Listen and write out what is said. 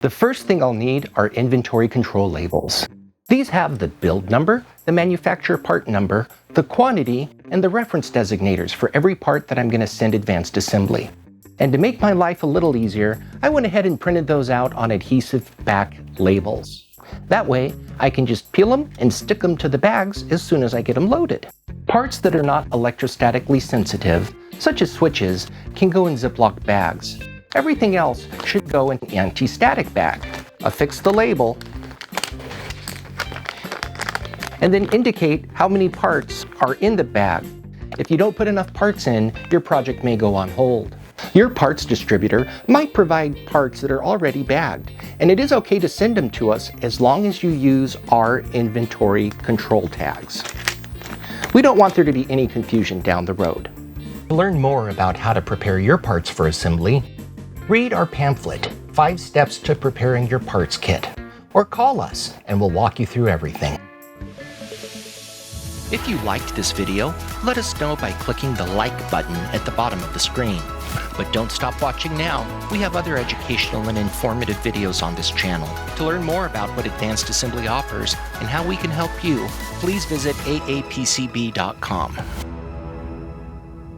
The first thing I'll need are inventory control labels. These have the build number, the manufacturer part number, the quantity, and the reference designators for every part that I'm going to send advanced assembly. And to make my life a little easier, I went ahead and printed those out on adhesive back labels. That way, I can just peel them and stick them to the bags as soon as I get them loaded. Parts that are not electrostatically sensitive, such as switches, can go in Ziploc bags. Everything else should go in an anti-static bag. Affix the label, and then indicate how many parts are in the bag. If you don't put enough parts in, your project may go on hold. Your parts distributor might provide parts that are already bagged, and it is okay to send them to us as long as you use our inventory control tags. We don't want there to be any confusion down the road. To learn more about how to prepare your parts for assembly, read our pamphlet, 5 Steps to Preparing Your Parts Kit, or call us and we'll walk you through everything. If you liked this video, let us know by clicking the like button at the bottom of the screen. But don't stop watching now. We have other educational and informative videos on this channel. To learn more about what Advanced Assembly offers and how we can help you, please visit aapcb.com.